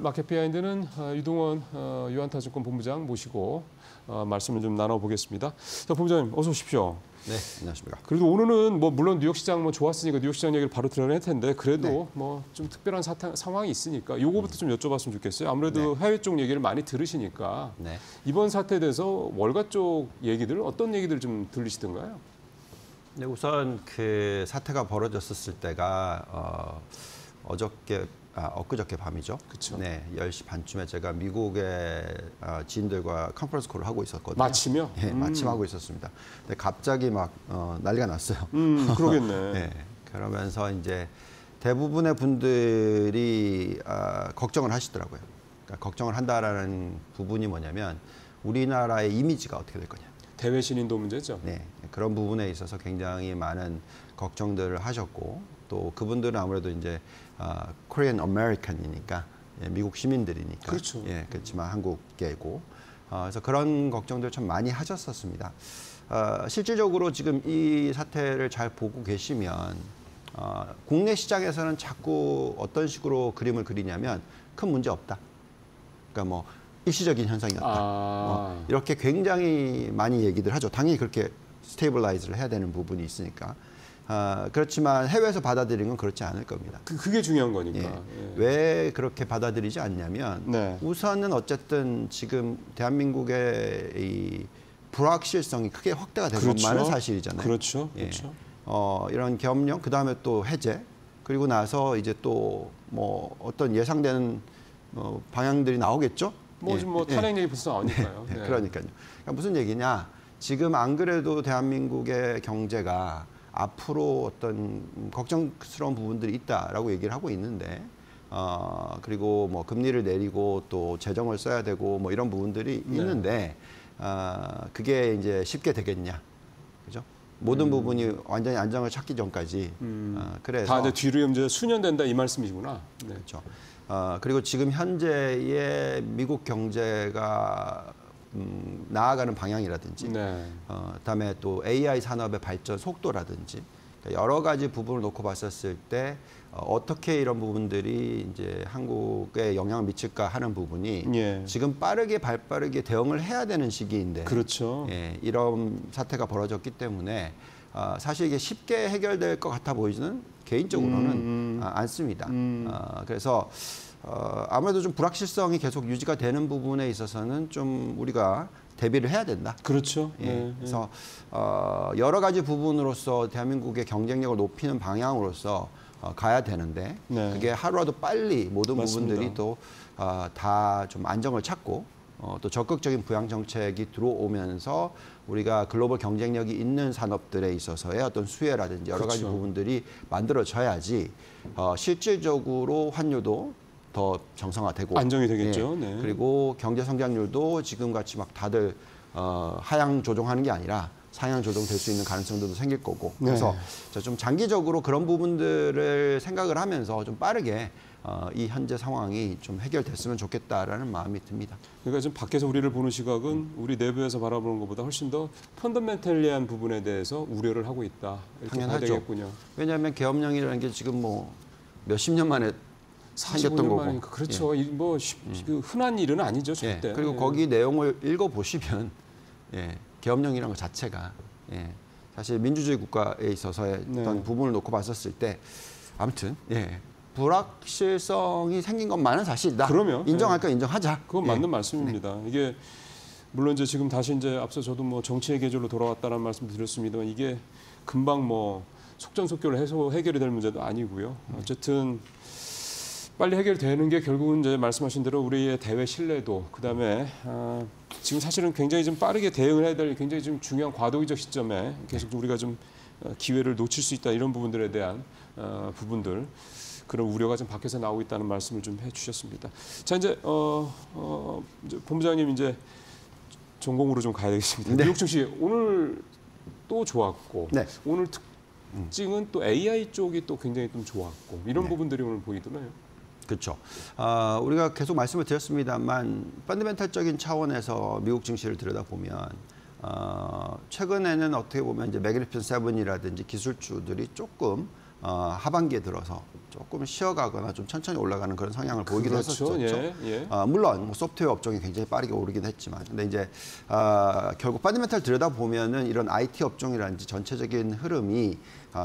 마켓 비하인드는 유동원 유한타증권 본부장 모시고 말씀을 좀 나눠보겠습니다. 자, 본부장님 어서 오십시오. 네, 안녕하십니까. 그래도 오늘은 뭐 물론 뉴욕 시장 뭐 좋았으니까 뉴욕 시장 얘기를 바로 드러낼 텐데 그래도 네. 뭐 좀 특별한 상황이 있으니까 요거부터 좀 여쭤봤으면 좋겠어요. 아무래도 해외 쪽 얘기를 많이 들으시니까 이번 사태에 대해서 월가 쪽 얘기들 어떤 얘기들 좀 들리시던가요? 네, 우선 그 사태가 벌어졌었을 때가 엊그저께 밤이죠. 그쵸. 네, 10시 반쯤에 제가 미국의 지인들과 컨퍼런스 콜을 하고 있었거든요. 마침요? 네, 마침 하고 있었습니다. 근데 갑자기 막 난리가 났어요. 그러겠네. 네, 그러면서 이제 대부분의 분들이 걱정을 하시더라고요. 그러니까 걱정을 한다라는 부분이 뭐냐면 우리나라의 이미지가 어떻게 될 거냐. 대외 신인도 문제죠. 네, 그런 부분에 있어서 굉장히 많은 걱정들을 하셨고 또 그분들은 아무래도 이제 Korean American이니까 미국 시민들이니까 그렇죠. 예, 그렇지만 한국계고 그래서 그런 걱정들 참 많이 하셨었습니다. 실질적으로 지금 이 사태를 잘 보고 계시면 국내 시장에서는 자꾸 어떤 식으로 그림을 그리냐면 큰 문제 없다. 그러니까 뭐 일시적인 현상이었다. 이렇게 굉장히 많이 얘기들 하죠. 당연히 그렇게 스테이블라이즈를 해야 되는 부분이 있으니까. 그렇지만 해외에서 받아들이는 건 그렇지 않을 겁니다. 그게 중요한 거니까. 예. 왜 그렇게 받아들이지 않냐면 우선은 어쨌든 지금 대한민국의 이 불확실성이 크게 확대가 된 것만은 사실이잖아요. 그렇죠. 예. 그렇죠. 이런 겸용, 그 다음에 또 해제, 그리고 나서 이제 또 뭐 어떤 예상되는 방향들이 나오겠죠. 뭐 탄핵 얘기 벌써 나오니까요. 네. 그러니까요. 그러니까 무슨 얘기냐? 지금 안 그래도 대한민국의 경제가 앞으로 어떤 걱정스러운 부분들이 있다라고 얘기를 하고 있는데, 그리고 뭐 금리를 내리고 또 재정을 써야 되고 뭐 이런 부분들이 있는데, 그게 이제 쉽게 되겠냐, 그죠? 모든 부분이 완전히 안정을 찾기 전까지. 그래서 다 이제 뒤로 이제 수년 된다 이 말씀이시구나. 네. 그렇죠. 그리고 지금 현재의 미국 경제가 나아가는 방향이라든지, 그다음에 또 AI 산업의 발전 속도라든지 여러 가지 부분을 놓고 봤었을 때 어떻게 이런 부분들이 이제 한국에 영향을 미칠까 하는 부분이 지금 발빠르게 대응을 해야 되는 시기인데, 그렇죠. 이런 사태가 벌어졌기 때문에 사실 이게 쉽게 해결될 것 같아 보이지는 개인적으로는 않습니다. 그래서 아무래도 좀 불확실성이 계속 유지가 되는 부분에 있어서는 좀 우리가 대비를 해야 된다. 그렇죠. 그래서 여러 가지 부분으로서 대한민국의 경쟁력을 높이는 방향으로서 가야 되는데 그게 하루라도 빨리 모든 부분들이 또 다 좀 안정을 찾고 또 적극적인 부양 정책이 들어오면서 우리가 글로벌 경쟁력이 있는 산업들에 있어서의 어떤 수혜라든지 여러 가지 부분들이 만들어져야지 실질적으로 환율도 더 정상화되고 안정이 되겠죠. 그리고 경제 성장률도 지금같이 막 다들 하향 조정하는 게 아니라 상향 조정될 수 있는 가능성들도 생길 거고. 그래서 좀 장기적으로 그런 부분들을 생각을 하면서 좀 빠르게 이 현재 상황이 좀 해결됐으면 좋겠다라는 마음이 듭니다. 그러니까 지금 밖에서 우리를 보는 시각은 우리 내부에서 바라보는 것보다 훨씬 더 펀더멘털리한 부분에 대해서 우려를 하고 있다. 이렇게 당연하죠. 봐야 되겠군요. 왜냐하면 계엄령이라는 게 지금 뭐 몇십 년 만에 생겼던 거고. 만이니까. 그렇죠. 뭐 흔한 일은 아니죠, 절대. 그리고 거기 내용을 읽어보시면 계엄령이라는 것 자체가 사실 민주주의 국가에 있어서의 어떤 부분을 놓고 봤었을 때 아무튼 불확실성이 생긴 것만은 사실이다. 그러면 인정할 건 인정하자. 그건 맞는 말씀입니다. 이게 물론 이제 지금 다시 이제 앞서 저도 뭐 정치의 계절로 돌아왔다는 말씀도 드렸습니다만 이게 금방 뭐 속전속결로 해결이 될 문제도 아니고요. 어쨌든 빨리 해결되는 게 결국은 이제 말씀하신 대로 우리의 대외 신뢰도, 그다음에 지금 사실은 굉장히 좀 빠르게 대응을 해야 될 굉장히 좀 중요한 과도기적 시점에 계속 우리가 좀 기회를 놓칠 수 있다, 이런 부분들에 대한 부분들, 그런 우려가 좀 밖에서 나오고 있다는 말씀을 좀 해주셨습니다. 자, 이제 이제 본부장님 이제 전공으로 좀 가야 되겠습니다. 뉴욕 증시 오늘 또 좋았고, 오늘 특징은 또 AI 쪽이 또 굉장히 좀 좋았고, 이런 부분들이 오늘 보이더라고요. 그렇죠. 우리가 계속 말씀을 드렸습니다만 펀더멘털적인 차원에서 미국 증시를 들여다보면 최근에는 어떻게 보면 이제 매그니피센트 7이라든지 기술주들이 조금 하반기에 들어서 조금 쉬어가거나 좀 천천히 올라가는 그런 성향을 보이기도 그렇죠. 했었죠. 예, 예. 물론 뭐 소프트웨어 업종이 굉장히 빠르게 오르긴 했지만, 근데 이제 결국 펀더멘탈 들여다보면은 이런 IT 업종이라든지 전체적인 흐름이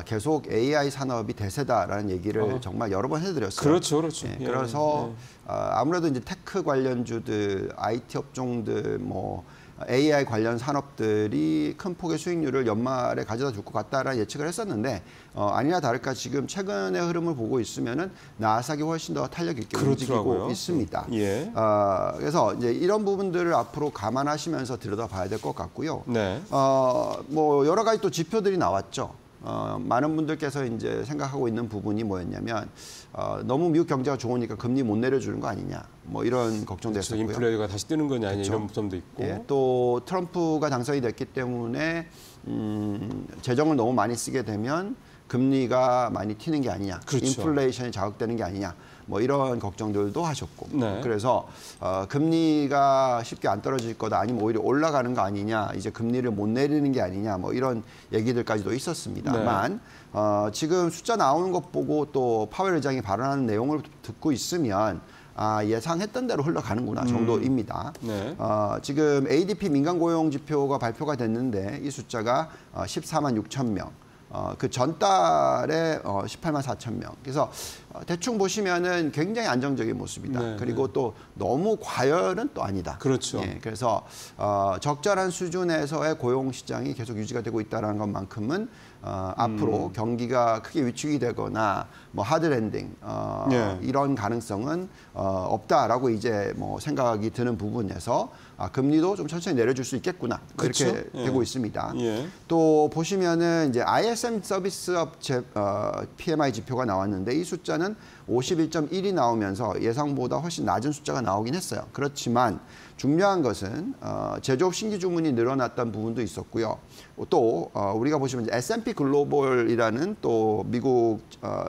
계속 AI 산업이 대세다라는 얘기를 정말 여러 번 해드렸어요. 그렇죠, 그렇죠. 예, 예, 그래서 아무래도 이제 테크 관련주들, IT 업종들, 뭐 AI 관련 산업들이 큰 폭의 수익률을 연말에 가져다 줄 것 같다라는 예측을 했었는데 아니나 다를까 지금 최근의 흐름을 보고 있으면은 나스닥이 훨씬 더 탄력 있게 그렇더라고요. 움직이고 있습니다. 예. 그래서 이제 이런 부분들을 앞으로 감안하시면서 들여다봐야 될 것 같고요. 네. 뭐 여러 가지 또 지표들이 나왔죠. 많은 분들께서 이제 생각하고 있는 부분이 뭐였냐면 너무 미국 경제가 좋으니까 금리 못 내려주는 거 아니냐, 뭐 이런 걱정도 그렇죠. 했었고요. 인플레가 다시 뜨는 거냐 그렇죠. 이런 부담도 있고. 예, 또 트럼프가 당선이 됐기 때문에 재정을 너무 많이 쓰게 되면 금리가 많이 튀는 게 아니냐, 그렇죠. 인플레이션이 자극되는 게 아니냐, 뭐 이런 걱정들도 하셨고, 네. 그래서 금리가 쉽게 안 떨어질 거다, 아니면 오히려 올라가는 거 아니냐, 이제 금리를 못 내리는 게 아니냐, 뭐 이런 얘기들까지도 있었습니다만 지금 숫자 나오는 것 보고 또 파웰 의장이 발언하는 내용을 듣고 있으면 예상했던 대로 흘러가는구나 정도입니다. 네. 지금 ADP 민간 고용 지표가 발표가 됐는데 이 숫자가 14만 6천 명. 그 전달에 18만 4천 명. 그래서 대충 보시면은 굉장히 안정적인 모습이다. 네, 그리고 또 너무 과열은 또 아니다. 그렇죠. 예, 그래서 적절한 수준에서의 고용 시장이 계속 유지가 되고 있다는 것만큼은 앞으로 경기가 크게 위축이 되거나 뭐 하드 랜딩 예. 이런 가능성은 없다라고 이제 뭐 생각이 드는 부분에서 금리도 좀 천천히 내려줄 수 있겠구나 그렇죠? 이렇게 예. 되고 있습니다. 예. 또 보시면은 이제 ISM 서비스업 PMI 지표가 나왔는데 이 숫자는 51.1이 나오면서 예상보다 훨씬 낮은 숫자가 나오긴 했어요. 그렇지만 중요한 것은 제조업 신규 주문이 늘어났다는 부분도 있었고요. 또 우리가 보시면 이제 S&P 글로벌이라는 또 미국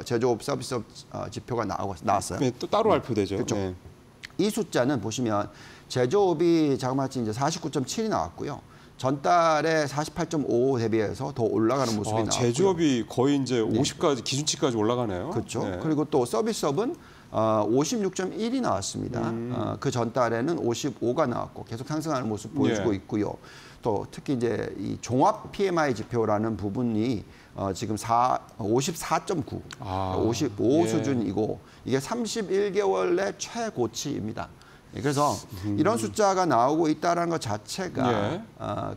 제조업 서비스업 지표가 나왔어요. 네, 또 따로 발표되죠. 그렇죠. 네. 이 숫자는 보시면 제조업이 자그마치 이제 49.7이 나왔고요. 전달에 48.5 대비해서 더 올라가는 모습이 나왔고요. 제조업이 거의 이제 50까지 기준치까지 올라가네요. 그렇죠. 네. 그리고 또 서비스업은 56.1이 나왔습니다. 그 전달에는 55가 나왔고 계속 상승하는 모습 보여주고 예. 있고요. 또 특히 이제 이 종합 PMI 지표라는 부분이 지금 54.9, 55 예. 수준이고 이게 31개월 내 최고치입니다. 그래서 이런 숫자가 나오고 있다는 것 자체가 예.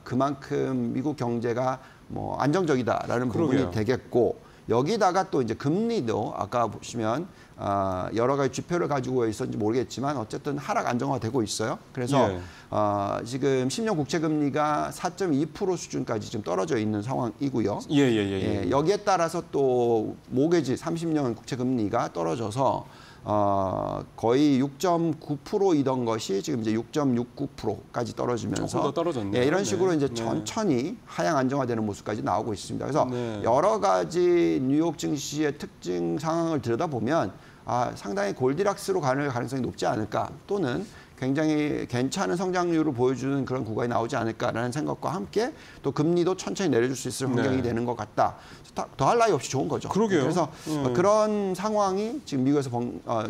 그만큼 미국 경제가 뭐 안정적이다라는 그러게요. 부분이 되겠고 여기다가 또 이제 금리도 아까 보시면 여러 가지 지표를 가지고 있었는지 모르겠지만 어쨌든 하락 안정화되고 있어요. 그래서 예. 지금 10년 국채 금리가 4.2% 수준까지 좀 떨어져 있는 상황이고요. 예. 여기에 따라서 또 모기지 30년 국채 금리가 떨어져서 거의 6.9%이던 것이 지금 이제 6.69%까지 떨어지면서 조금 더 떨어졌네요. 이런 식으로 네. 이제 네. 천천히 하향 안정화되는 모습까지 나오고 있습니다. 그래서 네. 여러 가지 뉴욕 증시의 특징 상황을 들여다보면 상당히 골디락스로 가는 가능성이 높지 않을까, 또는 굉장히 괜찮은 성장률을 보여주는 그런 구간이 나오지 않을까라는 생각과 함께 또 금리도 천천히 내려줄 수 있을 환경이 네. 되는 것 같다. 더할 나위 없이 좋은 거죠. 그러게요. 그래서 그런 상황이 지금 미국에서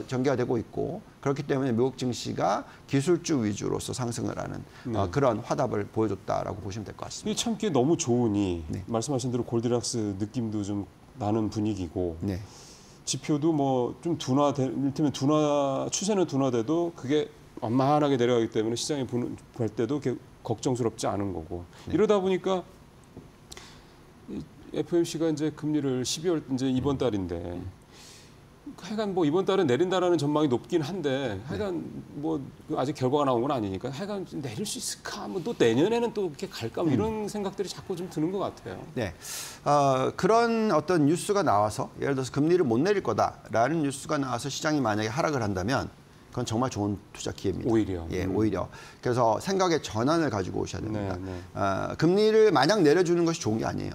전개가 되고 있고, 그렇기 때문에 미국 증시가 기술주 위주로서 상승을 하는 그런 화답을 보여줬다라고 보시면 될 것 같습니다. 이 참기 너무 좋으니 네. 말씀하신 대로 골디락스 느낌도 좀 나는 분위기고 네. 지표도 뭐 좀 이를테면 추세는 둔화돼도 그게 완만하게 내려가기 때문에 시장에 볼 때도 걱정스럽지 않은 거고. 네. 이러다 보니까 FOMC가 이제 금리를 12월 이제 이번 달인데 하여간 뭐 이번 달은 내린다라는 전망이 높긴 한데 하여간 뭐 아직 결과가 나온 건 아니니까 하여간 좀 내릴 수 있을까? 뭐 또 내년에는 또 이렇게 갈까? 뭐 이런 생각들이 자꾸 좀 드는 것 같아요. 네, 그런 어떤 뉴스가 나와서 예를 들어서 금리를 못 내릴 거다라는 뉴스가 나와서 시장이 만약에 하락을 한다면 그건 정말 좋은 투자 기회입니다. 오히려. 예, 오히려. 그래서 생각의 전환을 가지고 오셔야 됩니다. 네. 금리를 마냥 내려주는 것이 좋은 게 아니에요.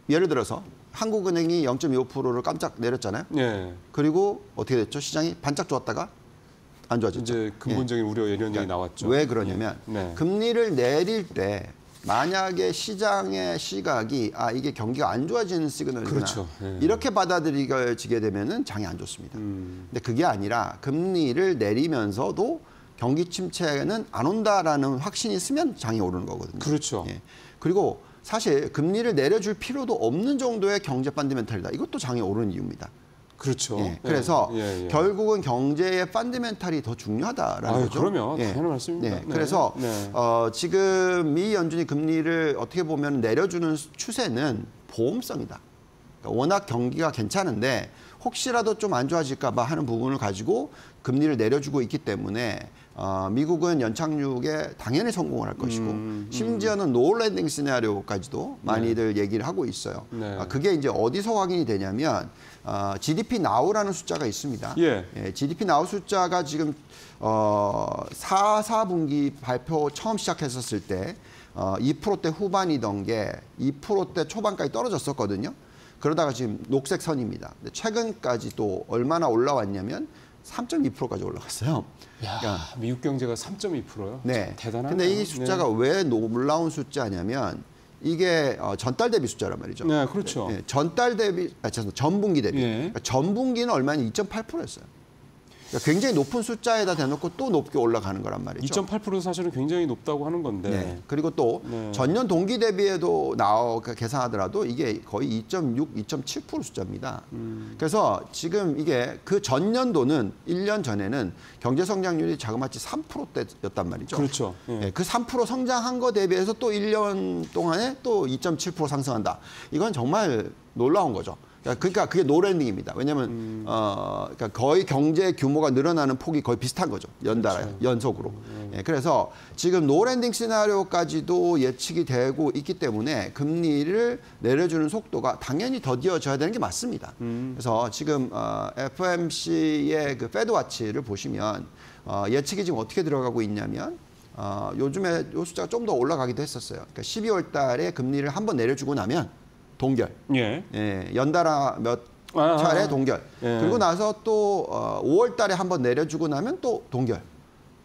예를 들어서 한국은행이 0.25%를 깜짝 내렸잖아요. 네. 그리고 어떻게 됐죠? 시장이 반짝 좋았다가 안 좋아졌죠. 이제 근본적인 우려 이런 얘기 그러니까 나왔죠. 왜 그러냐면 네. 금리를 내릴 때 만약에 시장의 시각이 이게 경기가 안 좋아지는 시그널이구나. 그렇죠. 예. 이렇게 받아들여지게 되면은 장이 안 좋습니다. 근데 그게 아니라 금리를 내리면서도 경기 침체는 안 온다라는 확신이 있으면 장이 오르는 거거든요. 그렇죠. 예. 그리고 사실 금리를 내려줄 필요도 없는 정도의 경제 펀더멘탈이다. 이것도 장이 오르는 이유입니다. 그렇죠. 예. 그래서 예. 결국은 경제의 펀더멘탈이 더 중요하다라는 거죠. 그러면 예. 당연한 말씀입니다. 네. 그래서 지금 미 연준이 금리를 어떻게 보면 내려주는 추세는 보험성이다. 그러니까 워낙 경기가 괜찮은데 혹시라도 좀 안 좋아질까 봐 하는 부분을 가지고 금리를 내려주고 있기 때문에 미국은 연착륙에 당연히 성공을 할 것이고 심지어는 노 랜딩 시나리오까지도 많이들 얘기를 하고 있어요. 네. 그게 이제 어디서 확인이 되냐면 GDP Now라는 숫자가 있습니다. 예. GDP Now 숫자가 지금 4분기 발표 처음 시작했었을 때 2%대 후반이던 게 2%대 초반까지 떨어졌었거든요. 그러다가 지금 녹색 선입니다. 근데 최근까지 또 얼마나 올라왔냐면 3.2%까지 올라갔어요. 야, 그러니까, 미국 경제가 3.2%요? 네. 대단하네요. 근데 이 숫자가 네. 왜 놀라운 숫자냐면 이게 전달 대비 숫자란 말이죠. 네, 그렇죠. 네, 전달 대비, 죄송합니다. 전분기 대비. 예. 그러니까 전분기는 얼마냐? 2.8%였어요. 그러니까 굉장히 높은 숫자에다 대놓고 또 높게 올라가는 거란 말이죠. 2.8%도 사실은 굉장히 높다고 하는 건데. 네. 그리고 또 네. 전년 동기 대비에도 계산하더라도 이게 거의 2.6, 2.7% 숫자입니다. 그래서 지금 이게 그 전년도는 1년 전에는 경제 성장률이 자그마치 3%대였단 말이죠. 그렇죠. 예. 네, 그 3% 성장한 거 대비해서 또 1년 동안에 또 2.7% 상승한다. 이건 정말 놀라운 거죠. 그러니까 그게 노랜딩입니다. 왜냐하면 그러니까 거의 경제 규모가 늘어나는 폭이 거의 비슷한 거죠. 연달아 그렇죠. 연속으로. 예, 그래서 지금 노랜딩 시나리오까지도 예측이 되고 있기 때문에 금리를 내려주는 속도가 당연히 더디어져야 되는 게 맞습니다. 그래서 지금 FOMC의 그 페드와치를 보시면 예측이 지금 어떻게 들어가고 있냐면 요즘에 요 숫자가 좀 더 올라가기도 했었어요. 그러니까 12월 달에 금리를 한번 내려주고 나면 동결. 예. 예, 연달아 몇 차례 동결. 예. 그리고 나서 또 5월 달에 한번 내려주고 나면 또 동결.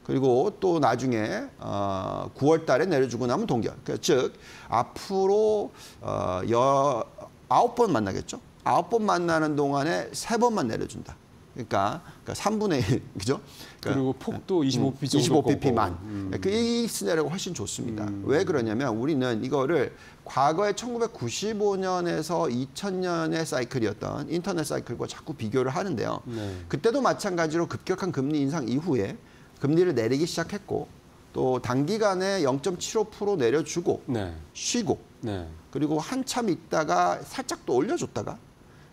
그리고 또 나중에 9월 달에 내려주고 나면 동결. 그러니까 즉 앞으로 9번 만나겠죠. 9번 만나는 동안에 3번만 내려준다. 그러니까 3분의 1, 그죠? 그리고 폭도 25pp 정도 25pp만. 이 시나리오가 훨씬 좋습니다. 왜 그러냐면 우리는 이거를 과거에 1995년에서 2000년의 사이클이었던 인터넷 사이클과 자꾸 비교를 하는데요. 네. 그때도 마찬가지로 급격한 금리 인상 이후에 금리를 내리기 시작했고 또 단기간에 0.75% 내려주고 네. 쉬고 네. 그리고 한참 있다가 살짝 또 올려줬다가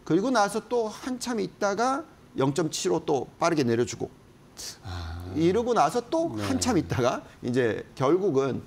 그리고 나서 또 한참 있다가 0.75 또 빠르게 내려주고 이러고 나서 또 네. 한참 있다가 이제 결국은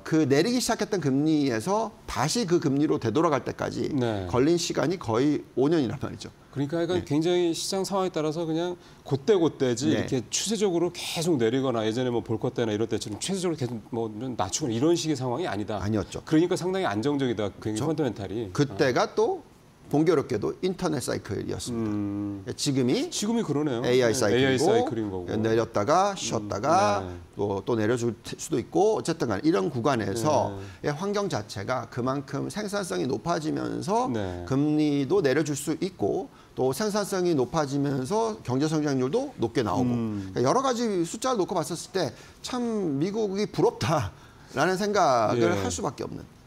그 내리기 시작했던 금리에서 다시 그 금리로 되돌아갈 때까지 네. 걸린 시간이 거의 5년이란 말이죠. 그러니까 약간 굉장히 시장 상황에 따라서 그냥 그때그때지 네. 이렇게 추세적으로 계속 내리거나 예전에 뭐 볼것 때나 이럴 때처럼 추세적으로 계속 뭐 낮추거나 이런 식의 상황이 아니다. 아니었죠. 그러니까 상당히 안정적이다. 굉장히 펀더멘탈이. 그때가 또 공교롭게도 인터넷 사이클이었습니다. 지금이 그러네요. AI 네, 사이클이고 AI 사이클인 거고. 내렸다가 쉬었다가 네. 또 내려줄 수도 있고 어쨌든 간에 이런 구간에서의 환경 자체가 그만큼 생산성이 높아지면서 네. 금리도 내려줄 수 있고 또 생산성이 높아지면서 경제 성장률도 높게 나오고 그러니까 여러 가지 숫자를 놓고 봤었을 때 참 미국이 부럽다라는 생각을 예. 할 수밖에 없는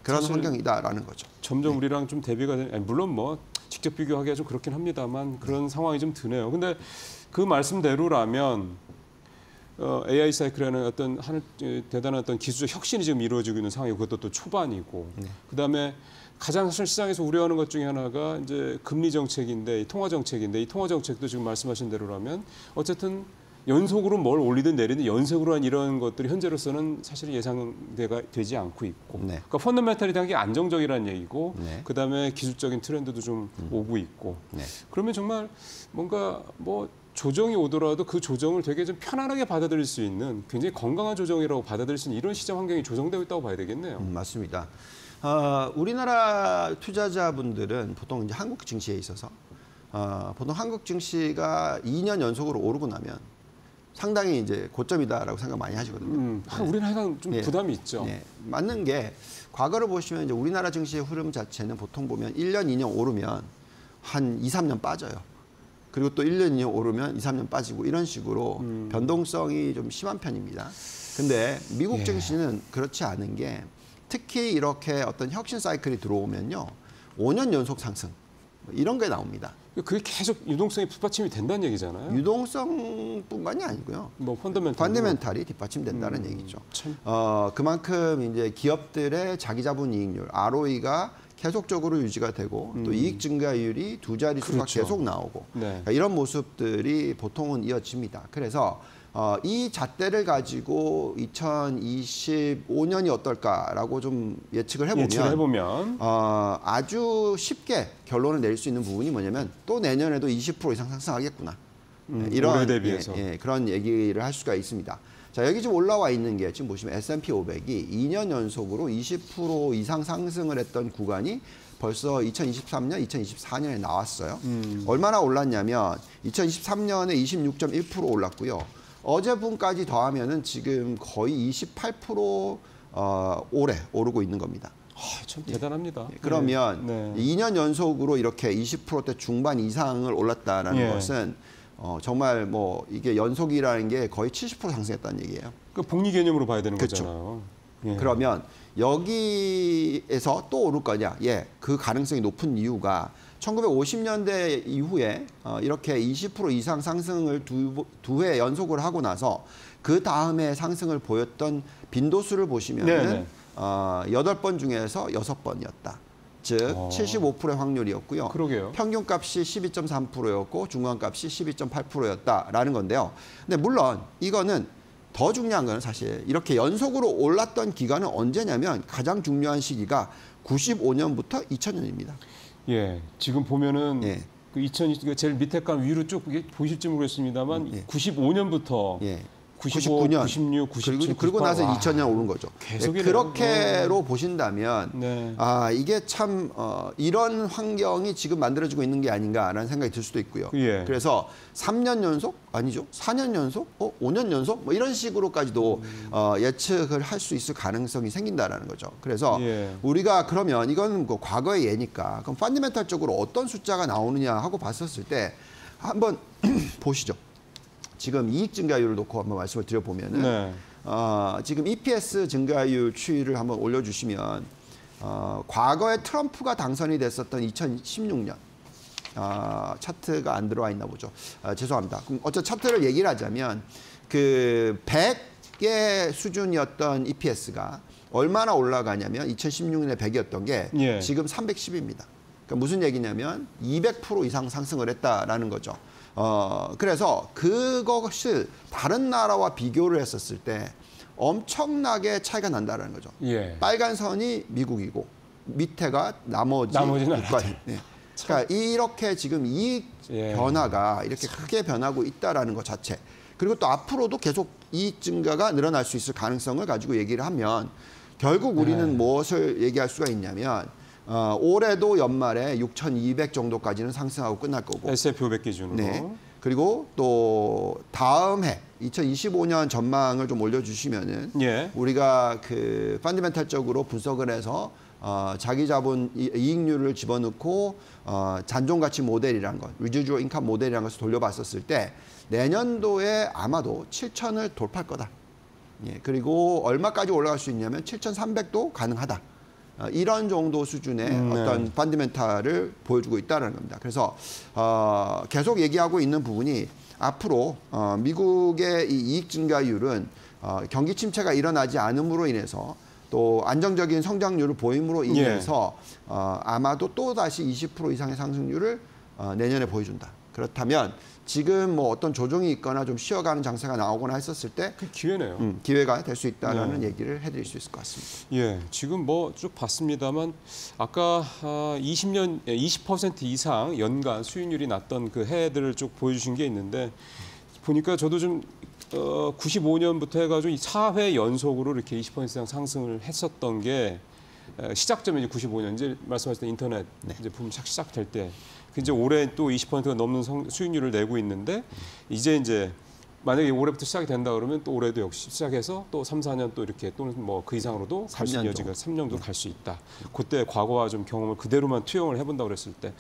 그런 사실 환경이다라는 거죠. 점점 우리랑 좀 대비가 되는, 물론 뭐 직접 비교하기가 좀 그렇긴 합니다만 그런 상황이 좀 드네요. 근데 그 말씀대로라면 AI 사이클이라는 어떤 대단한 어떤 기술적 혁신이 지금 이루어지고 있는 상황이고 그것도 또 초반이고 그다음에 가장 사실 시장에서 우려하는 것 중에 하나가 이제 금리 정책인데 이 통화 정책인데 이 통화 정책도 지금 말씀하신 대로라면 어쨌든 연속으로 뭘 올리든 내리든 연속으로 한 이런 것들이 현재로서는 사실 예상되가 되지 않고 있고 네. 그러니까 펀더멘탈이 단 게 안정적이라는 얘기고 네. 그다음에 기술적인 트렌드도 좀 오고 있고 네. 그러면 정말 뭔가 뭐 조정이 오더라도 그 조정을 되게 좀 편안하게 받아들일 수 있는 굉장히 건강한 조정이라고 받아들일 수 있는 이런 시장 환경이 조성되고 있다고 봐야 되겠네요. 맞습니다. 우리나라 투자자분들은 보통 이제 한국 증시에 있어서 보통 한국 증시가 2년 연속으로 오르고 나면 상당히 이제 고점이다라고 생각 많이 하시거든요. 우리는 항상 좀 예. 부담이 있죠. 네, 맞는 게 과거를 보시면 이제 우리나라 증시의 흐름 자체는 보통 보면 1년, 2년 오르면 한 2, 3년 빠져요. 그리고 또 1년, 2년 오르면 2, 3년 빠지고 이런 식으로 변동성이 좀 심한 편입니다. 근데 미국 예. 증시는 그렇지 않은 게 특히 이렇게 어떤 혁신 사이클이 들어오면요. 5년 연속 상승 이런 게 나옵니다. 그게 계속 유동성이 뒷받침이 된다는 얘기잖아요. 유동성뿐만이 아니고요. 뭐 펀더멘탈이 뒷받침된다는 얘기죠. 참. 그만큼 이제 기업들의 자기자본이익률 (ROE가) 계속적으로 유지가 되고 또 이익 증가율이 두 자릿수가 그렇죠. 계속 나오고 네. 그러니까 이런 모습들이 보통은 이어집니다. 그래서 이 잣대를 가지고 2025년이 어떨까라고 좀 예측을 해보면 아주 쉽게 결론을 내릴 수 있는 부분이 뭐냐면 또 내년에도 20% 이상 상승하겠구나. 이런 올해 대비해서. 그런 얘기를 할 수가 있습니다. 자, 여기 지금 올라와 있는 게 지금 보시면 S&P 500이 2년 연속으로 20% 이상 상승을 했던 구간이 벌써 2023년, 2024년에 나왔어요. 얼마나 올랐냐면 2023년에 26.1% 올랐고요. 어제분까지 더하면은 지금 거의 28% 올해 오르고 있는 겁니다. 참 대단합니다. 그러면 네. 2년 연속으로 이렇게 20%대 중반 이상을 올랐다라는 예. 것은 정말 뭐 이게 연속이라는 게 거의 70% 상승했다는 얘기예요. 그 복리 개념으로 봐야 되는 그렇죠. 거잖아요. 예. 그러면 여기에서 또 오를 거냐? 예, 그 가능성이 높은 이유가 1950년대 이후에 이렇게 20% 이상 상승을 두 해 연속을 하고 나서 그 다음에 상승을 보였던 빈도수를 보시면은 8번 중에서 6번이었다. 즉 75%의 확률이었고요. 그러게요. 평균값이 12.3%였고 중간값이 12.8%였다라는 건데요. 근데 물론 이거는 더 중요한 건 사실 이렇게 연속으로 올랐던 기간은 언제냐면 가장 중요한 시기가 95년부터 2000년입니다. 예, 지금 보면은 예. 그 2000 제일 밑에 간 위로 쭉 보실지 모르겠습니다만 95년부터 95, 99년, 96, 97, 그리고 98. 나서 2000년 오른 거죠. 계속이네요. 그렇게로 보신다면 네. 이게 참 이런 환경이 지금 만들어지고 있는 게 아닌가라는 생각이 들 수도 있고요. 예. 그래서 3년 연속? 아니죠. 4년 연속? 5년 연속? 뭐 이런 식으로까지도 예측을 할 수 있을 가능성이 생긴다라는 거죠. 그래서 예. 우리가 그러면 이건 뭐 과거의 예니까 그럼 펀더멘탈적으로 어떤 숫자가 나오느냐 하고 봤었을 때 한번 보시죠. 지금 이익 증가율을 놓고 한번 말씀을 드려보면은 네. 지금 EPS 증가율 추이를 한번 올려주시면 과거에 트럼프가 당선이 됐었던 2016년 차트가 안 들어와 있나 보죠. 죄송합니다. 그럼 어쨌든 차트를 얘기를 하자면 그 100의 수준이었던 EPS가 얼마나 올라가냐면 2016년에 100이었던 게 예. 지금 310입니다. 그러니까 무슨 얘기냐면 200% 이상 상승을 했다라는 거죠. 그래서 그것을 다른 나라와 비교를 했었을 때 엄청나게 차이가 난다는 거죠. 예. 빨간 선이 미국이고 밑에가 나머지 나라들. 네. 그러니까 이렇게 지금 이익 예. 변화가 이렇게 크게 변하고 있다라는 것 자체. 그리고 또 앞으로도 계속 이익 증가가 늘어날 수 있을 가능성을 가지고 얘기를 하면 결국 우리는 무엇을 얘기할 수가 있냐면 올해도 연말에 6,200 정도까지는 상승하고 끝날 거고 S&P 500 기준으로. 네. 그리고 또 다음 해 2025년 전망을 좀 올려주시면은 예. 우리가 그 펀더멘탈적으로 분석을 해서 자기 자본 이익률을 집어넣고 잔존 가치 모델이라는 것, 리지주얼 인컴 모델이라는 것을 돌려봤었을 때 내년도에 아마도 7,000을 돌파할 거다. 예. 그리고 얼마까지 올라갈 수 있냐면 7,300도 가능하다. 이런 정도 수준의 어떤 펀더멘탈을 보여주고 있다는 겁니다. 그래서 계속 얘기하고 있는 부분이 앞으로 미국의 이 이익 증가율은 경기 침체가 일어나지 않음으로 인해서 또 안정적인 성장률을 보임으로 인해서 아마도 또다시 20% 이상의 상승률을 내년에 보여준다. 그렇다면 지금 뭐 어떤 조정이 있거나 좀 쉬어가는 장세가 나오거나 했었을 때 그 기회네요. 기회가 될 수 있다는 얘기를 해드릴 수 있을 것 같습니다. 예, 지금 뭐 쭉 봤습니다만 아까 20% 이상 연간 수익률이 났던 그 해들을 쭉 보여주신 게 있는데 보니까 저도 좀 95년부터 해가지고 4회 연속으로 이렇게 20% 이상 상승을 했었던 게 시작점이 이제 95년 이제 말씀하셨던 인터넷 이제 붐 시작될 때. 이제 올해 또 20%가 넘는 수익률을 내고 있는데 이제 만약에 올해부터 시작이 된다 그러면 또 올해도 역시 시작해서 또 3, 4년 또 이렇게 또는 뭐 그 이상으로도 갈 수 있는 여지가 3년도 갈 수 있다. 그때 과거와 좀 경험을 그대로만 투영을 해본다고 그랬을 때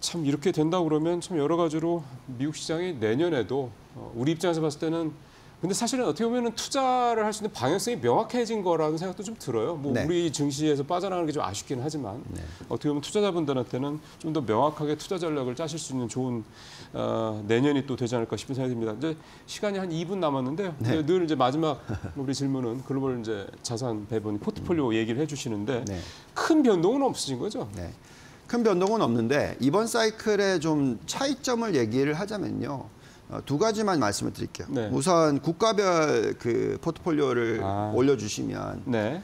참 이렇게 된다 그러면 참 여러 가지로 미국 시장이 내년에도 우리 입장에서 봤을 때는 근데 사실은 어떻게 보면은 투자를 할 수 있는 방향성이 명확해진 거라는 생각도 좀 들어요. 뭐 네. 우리 증시에서 빠져나가는 게 좀 아쉽긴 하지만 네. 어떻게 보면 투자자분들한테는 좀 더 명확하게 투자 전략을 짜실 수 있는 좋은 내년이 또 되지 않을까 싶은 생각이 듭니다. 이제 시간이 한 2분 남았는데요. 네. 늘 이제 마지막 우리 질문은 글로벌 이제 자산 배분 포트폴리오 얘기를 해주시는데 네. 큰 변동은 없으신 거죠? 네. 큰 변동은 없는데 이번 사이클의 좀 차이점을 얘기를 하자면요. 두 가지만 말씀을 드릴게요. 네. 우선 국가별 그 포트폴리오를 올려주시면 네.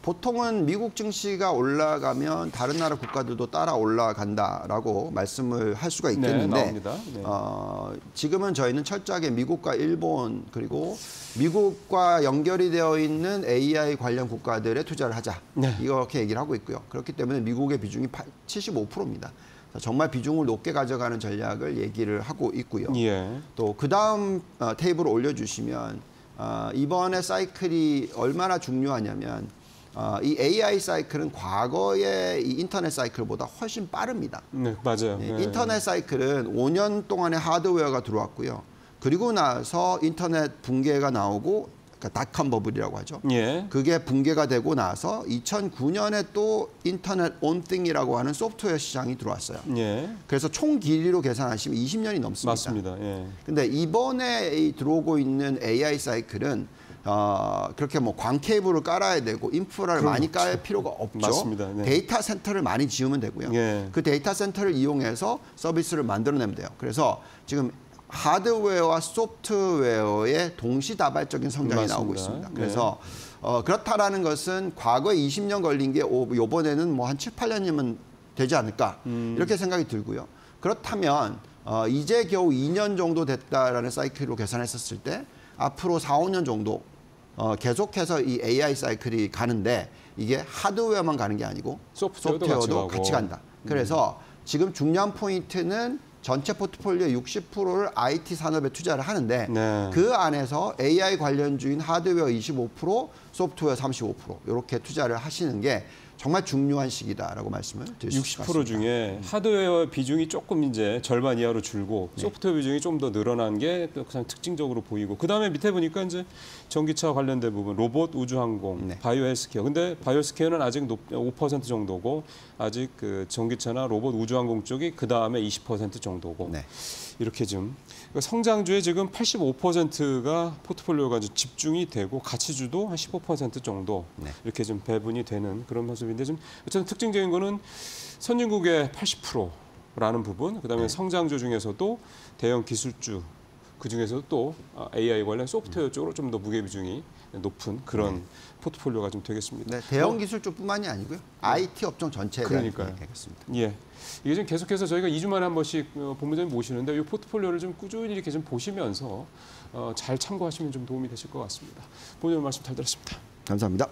보통은 미국 증시가 올라가면 다른 나라 국가들도 따라 올라간다라고 말씀을 할 수가 있겠는데 네, 나옵니다. 네. 지금은 저희는 철저하게 미국과 일본 그리고 미국과 연결이 되어 있는 AI 관련 국가들에 투자를 하자. 네. 이렇게 얘기를 하고 있고요. 그렇기 때문에 미국의 비중이 75%입니다. 정말 비중을 높게 가져가는 전략을 얘기를 하고 있고요. 예. 또 그 다음 테이블을 올려주시면 이번에 사이클이 얼마나 중요하냐면 이 AI 사이클은 과거의 이 인터넷 사이클보다 훨씬 빠릅니다. 네, 맞아요. 네, 네. 인터넷 사이클은 5년 동안의 하드웨어가 들어왔고요. 그리고 나서 인터넷 붕괴가 나오고 그러니까 닷컴 버블이라고 하죠. 예. 그게 붕괴가 되고 나서 2009년에 또 인터넷 온띵이라고 하는 소프트웨어 시장이 들어왔어요. 예. 그래서 총 길이로 계산하시면 20년이 넘습니다. 맞습니다. 예. 근데 이번에 이 들어오고 있는 AI 사이클은 그렇게 뭐 광 케이블을 깔아야 되고 인프라를 많이 깔 필요가 없죠. 맞습니다. 네. 데이터 센터를 많이 지으면 되고요. 예. 그 데이터 센터를 이용해서 서비스를 만들어내면 돼요. 그래서 지금 하드웨어와 소프트웨어의 동시다발적인 성장이 맞습니다. 나오고 있습니다. 네. 그래서 그렇다라는 것은 과거에 20년 걸린 게 이번에는 뭐 한 7, 8년이면 되지 않을까 이렇게 생각이 들고요. 그렇다면 이제 겨우 2년 정도 됐다라는 사이클로 계산했었을 때 앞으로 4, 5년 정도 계속해서 이 AI 사이클이 가는데 이게 하드웨어만 가는 게 아니고 소프트웨어도 같이 간다. 그래서 지금 중요한 포인트는 전체 포트폴리오의 60%를 IT 산업에 투자를 하는데 네. 그 안에서 AI 관련주인 하드웨어 25%, 소프트웨어 35% 이렇게 투자를 하시는 게 정말 중요한 시기다라고 말씀을 드릴 수 있습니다. 60% 중에 하드웨어 비중이 조금 이제 절반 이하로 줄고 네. 소프트웨어 비중이 좀 더 늘어난 게 가장 특징적으로 보이고 그 다음에 밑에 보니까 이제 전기차 관련된 부분, 로봇, 우주항공, 네. 바이오 헬스케어. 근데 바이오 헬스케어는 아직 5% 정도고 아직 그 전기차나 로봇, 우주항공 쪽이 그 다음에 20% 정도고 네. 이렇게 좀 성장주의 지금 85%가 포트폴리오가 집중이 되고 가치주도 한 15% 정도 네. 이렇게 좀 배분이 되는 그런 모습인데 좀 어쨌든 특징적인 거는 선진국의 80%라는 부분, 그다음에 성장주 중에서도 대형 기술주 그 중에서도 또 AI 관련 소프트웨어 쪽으로 좀 더 무게 비중이 높은 그런 포트폴리오가 좀 되겠습니다. 네, 대형 기술주뿐만이 아니고요. IT 업종 전체에 대한 그러니까요. 얘기겠습니다. 예, 이게 좀 계속해서 저희가 2주 만에 한 번씩 본부장님 모시는데 이 포트폴리오를 좀 꾸준히 이렇게 좀 보시면서 잘 참고하시면 좀 도움이 되실 것 같습니다. 본부장님 말씀 잘 들었습니다. 감사합니다.